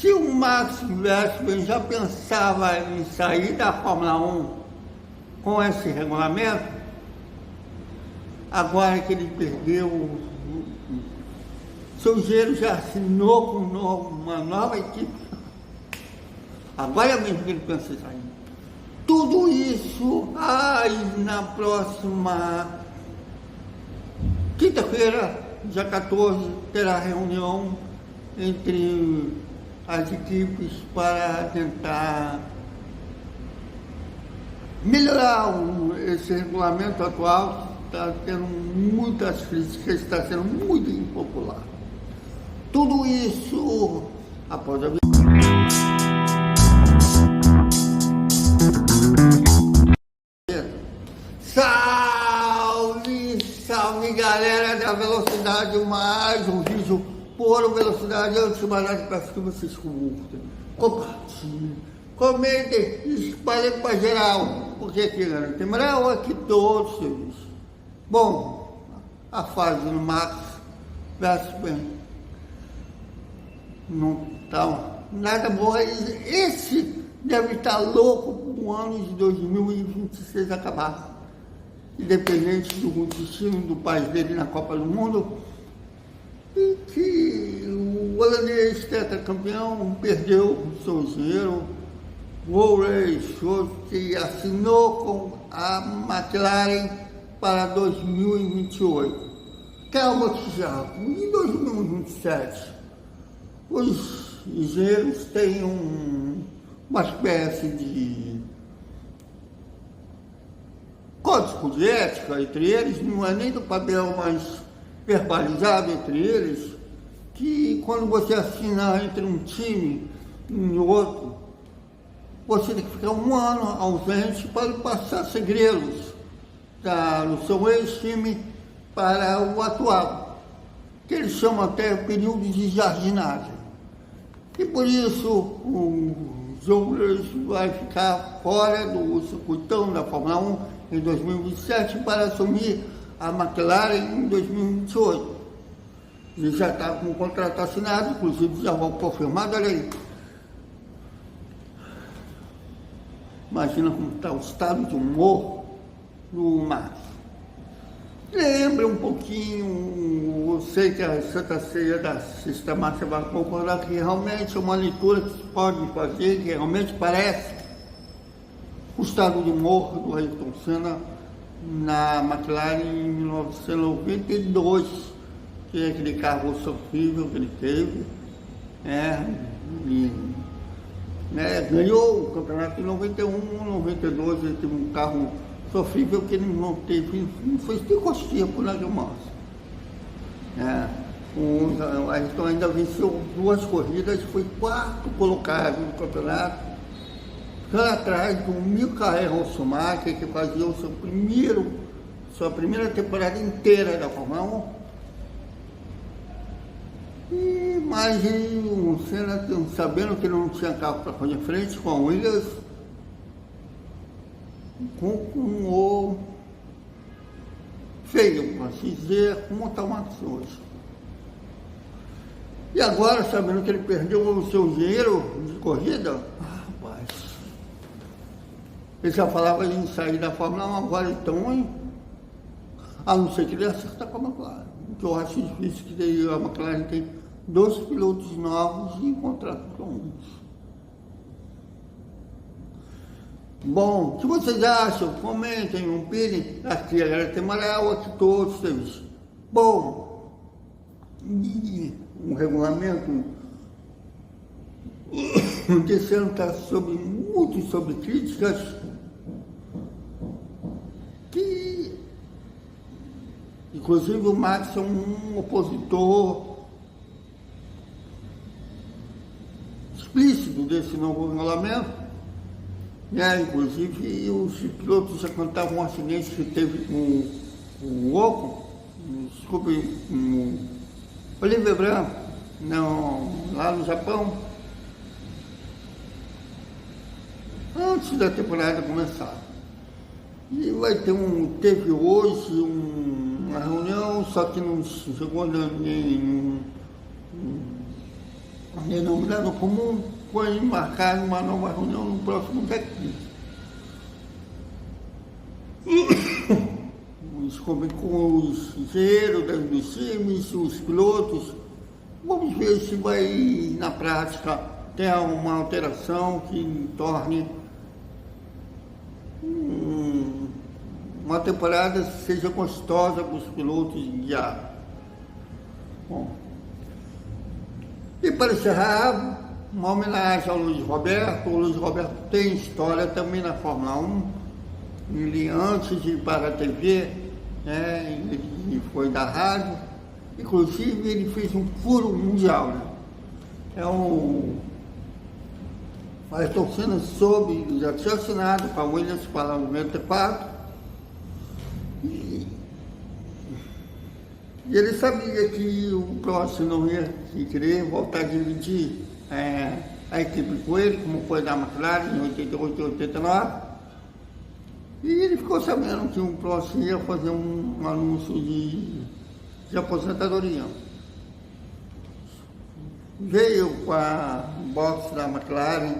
Se o Max Verstappen já pensava em sair da Fórmula 1 com esse regulamento, agora que ele perdeu, seu Giro já assinou com uma nova equipe, agora mesmo que ele pensa em sair. Tudo isso, na próxima quinta-feira, dia 14, terá reunião entre as equipes para tentar melhorar esse regulamento atual, que está tendo muitas críticas, está sendo muito impopular. Tudo isso após a Salve galera da Velocidade Mais, um vídeo por velocidade. Antes de mais nada, peço que vocês curtem, compartilhem, comentem e espalhem para geral, porque aqui galera, tem moral aqui todos vocês. Bom, a fase do Max Verstappen não está nada boa. Esse deve estar louco para o ano de 2026 acabar. Independente do destino do país dele na Copa do Mundo, e que o holandês tetracampeão perdeu o seu dinheiro, o que assinou com a McLaren para 2028. Calma que já, em 2027, os engenheiros têm uma espécie de código de ética entre eles, não é nem do papel, mas verbalizado entre eles, que quando você assina entre um time e outro, você tem que ficar um ano ausente para passar segredos do seu ex-time para o atual, que eles chamam até período de jardinagem. E por isso o Jones vai ficar fora do circuitão da Fórmula 1 em 2027 para assumir a McLaren em 2028. Ele já está com o contrato assinado, inclusive já vou confirmado, olha aí. Imagina como está o estado de humor do Max. Lembra um pouquinho, eu sei que a Santa Ceia da Sexta Marcha vai concordar que realmente é uma leitura que se pode fazer, que realmente parece o estado de humor do Ayrton Senna na McLaren em 1992, que é aquele carro sofrível que ele teve, ganhou o campeonato em 91, 92, ele teve um carro sofrível que ele não teve, não foi de costinha por nada mais. O Ayrton ainda venceu 2 corridas, foi 4º colocado no campeonato, lá atrás do Michael Schumacher, que fazia sua primeira temporada inteira da Fórmula 1. Mas o Senna, sabendo que ele não tinha carro para fazer frente com a Williams, com feio, para se dizer, como está o Max hoje. E agora, sabendo que ele perdeu o seu dinheiro de corrida, rapaz, ele já falava em sair da Fórmula 1, agora então, a não ser que ele acertar com a McLaren. O que eu acho difícil, que a McLaren tem 2 pilotos novos e contratos longos. Bom, o que vocês acham? Comentem, opinem. Aqui a galera tem moral, aqui todos vocês. Bom, um regulamento desse ano está muito sobre críticas, que inclusive o Max é um opositor explícito desse novo regulamento. Inclusive os pilotos já contavam um acidente que teve com o Ocon, desculpe, o Oliver Branco, lá no Japão, antes da temporada começar. E teve hoje uma reunião, só que não chegou nem denominador comum foi marcar uma nova reunião no próximo dia 15. Com os engenheiros dos times, os pilotos, vamos ver se vai, na prática, ter uma alteração que torne uma temporada seja gostosa para os pilotos guiar. Bom, e para encerrar, uma homenagem ao Luiz Roberto. O Luiz Roberto tem história também na Fórmula 1. Ele, antes de ir para a TV, né, ele foi da rádio. Inclusive, ele fez um furo mundial. Né? A Ayrton Senna soube, já tinha assinado com a Williams para 94. E ele sabia que o Prost não ia querer voltar a dividir a equipe com ele, como foi da McLaren em 88 e 89. E ele ficou sabendo que o Prost ia fazer um anúncio de aposentadoria. Veio com a box da McLaren,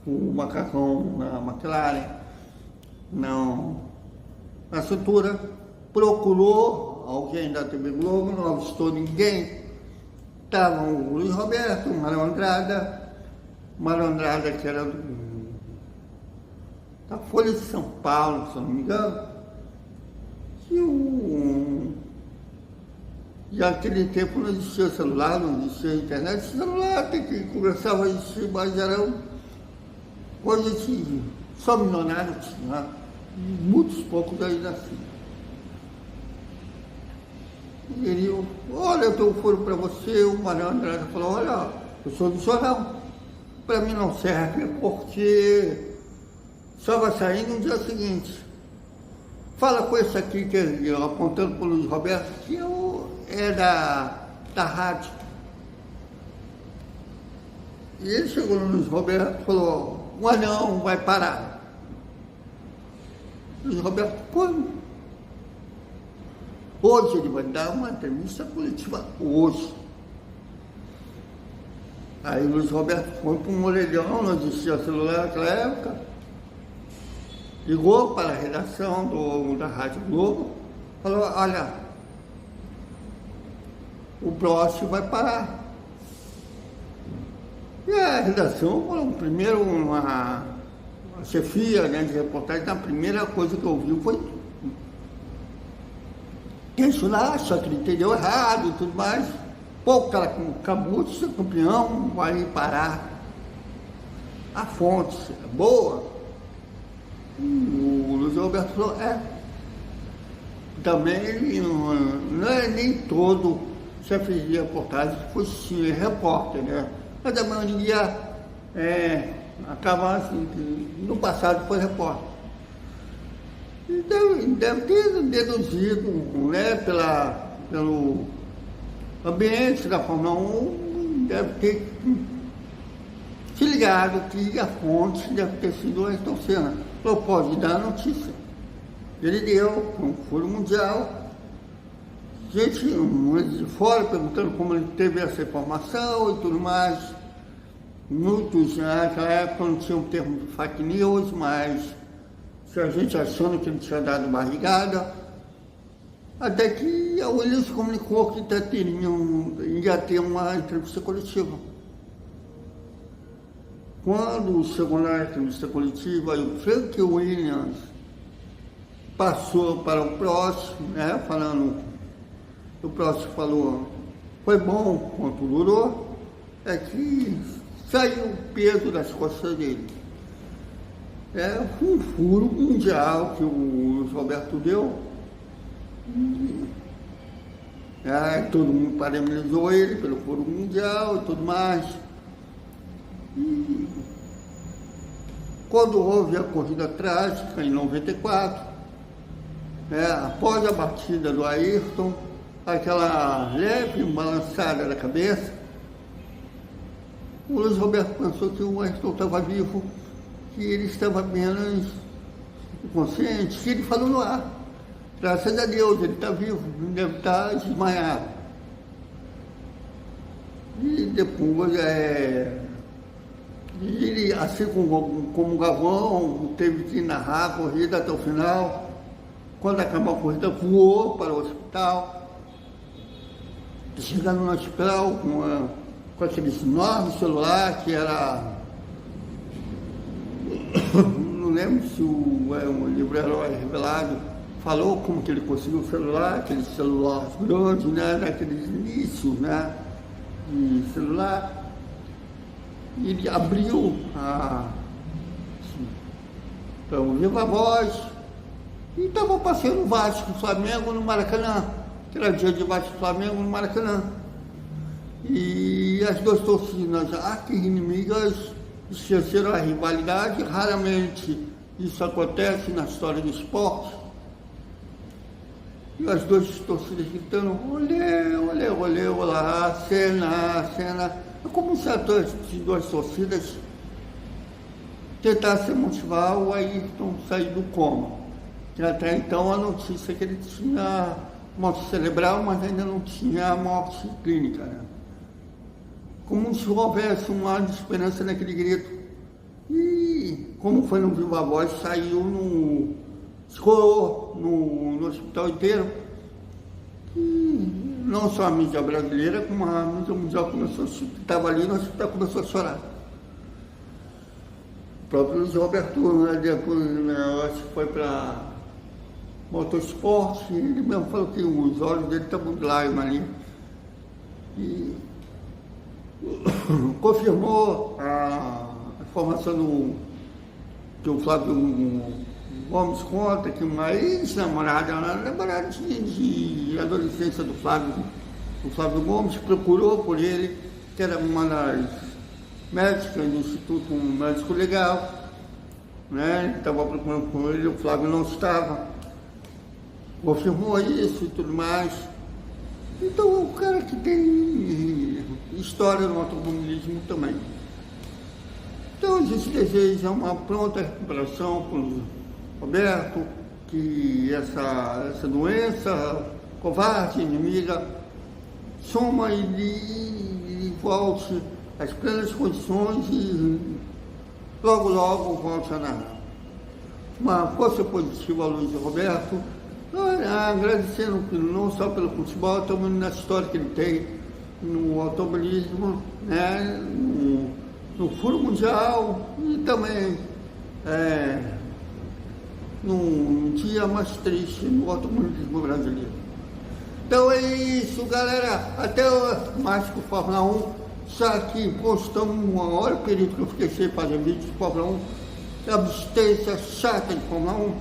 o macacão da McLaren na cintura, procurou alguém da TV Globo, não avistou ninguém. Estavam o Luiz Roberto, o Mário Andrada que era da Folha de São Paulo, se eu não me engano, e naquele tempo não existia celular, não existia internet. Celular tem que conversar, vai existir, mas eram coisas que só milionário tinha, muitos poucos ainda assim. E ele, olha, eu tenho um furo para você. O Mário Andrade falou, olha, eu sou do jornal, para mim não serve, porque só vai sair no dia seguinte. Fala com esse aqui, que eu, apontando para o Luiz Roberto, que é da rádio. E ele chegou no Luiz Roberto e falou, o anão vai parar. O Luiz Roberto, como? Hoje ele vai dar uma entrevista coletiva, hoje. Aí o Luiz Roberto foi para um orelhão, não existia celular naquela época, ligou para a redação da Rádio Globo, falou, olha, o próximo vai parar. E a redação falou, primeiro a chefia, né, de reportagem, a primeira coisa que ouviu foi isso lá, só que ele entendeu errado e tudo mais. Pô, o cara acabou de ser campeão, vai parar. A fonte é boa. O Luiz Roberto falou, também ele não é nem todo chefe de reportagem que foi sim, repórter, né? Mas a maioria acaba assim, no passado foi repórter. E deve ter deduzido, né, pelo ambiente da Fórmula 1, deve ter se ligado que a fonte deve ter sido a Ayrton Senna. Falou, pode dar a notícia. Ele deu, com um furo mundial. Gente de fora perguntando como ele teve essa informação e tudo mais. Muitos, naquela época não tinha o termo de fake news, mas a gente achando que ele tinha dado barrigada. Até que a Williams comunicou que ia ter uma entrevista coletiva. Quando chegou na entrevista coletiva, o Frank Williams passou para o próximo, né, o próximo falou, foi bom quanto durou, é que saiu o peso das costas dele. É um furo mundial que o Luiz Roberto deu. Todo mundo parabenizou ele pelo furo mundial e tudo mais. E quando houve a corrida trágica em 94, após a batida do Ayrton, aquela leve balançada da cabeça, o Luiz Roberto pensou que o Ayrton estava vivo, que ele estava menos consciente, que ele falou no ar. Graças a Deus, ele está vivo, não deve estar desmaiado. E depois, ele, assim como o Galvão, teve que narrar a corrida até o final. Quando acabou a corrida, voou para o hospital. Chegando no hospital com aquele enorme celular que era... Não lembro se o livro Herói Revelado falou como que ele conseguiu o celular, aquele celular grande, né, naqueles inícios, né, de celular. E ele abriu então, Viva Voz, e estava passando o Vasco e Flamengo no Maracanã, que era dia de Vasco e Flamengo no Maracanã. E as duas torcidas arqui-inimigas esqueceram a rivalidade. Raramente isso acontece na história do esporte. E as duas torcidas gritando, olê, olê, olê, olá, cena. É como se as duas torcidas tentassem motivar o Ayrton sair do coma. Que até então a notícia é que ele tinha morte cerebral, mas ainda não tinha morte clínica, né? Como se houvesse um ar de esperança naquele grito. E como foi no Viva Voz, saiu escoou no hospital inteiro. E não só a mídia brasileira, como a mídia mundial começou, que estava ali no hospital, começou a chorar. O próprio Luiz Roberto, né, depois, né, eu acho que foi para Motorsport, ele mesmo falou que os olhos dele estavam de lágrimas ali. E confirmou a informação que o Flávio Gomes conta, que uma ex-namorada, de adolescência do Flávio Gomes, procurou por ele, que era uma das médicas do Instituto Médico Legal, né? Ele estava procurando por ele, o Flávio não estava, confirmou isso e tudo mais. Então, o cara que tem história no automobilismo também. Então, a gente deseja uma pronta recuperação para o Roberto, que essa doença covarde, inimiga, soma e volte às plenas condições e logo volte a narrar. Uma força positiva ao Luiz Roberto, agradecendo não só pelo futebol, também na história que ele tem no automobilismo, né, no furo mundial e também num dia mais triste no automobilismo brasileiro. Então é isso, galera. Até mais com Fórmula 1. Já que postamos uma hora, período que eu fiquei sem fazer vídeo de Fórmula 1, abstência chata de Fórmula 1,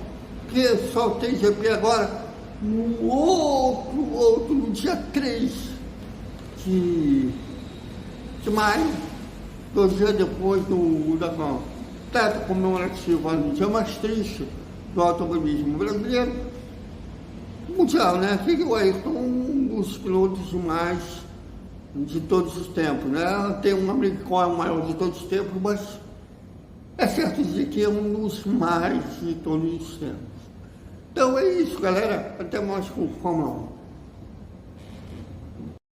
que só tem GP agora no outro, no dia 3 de maio, 2 dias depois da data comemorativa, no dia mais triste do automobilismo brasileiro, mundial, né? Que o Ayrton é um dos pilotos mais de todos os tempos, né? Tem um amigo que é o maior de todos os tempos, mas é certo dizer que é um dos mais de todos os tempos. Então é isso, galera. Até mais com Fórmula 1.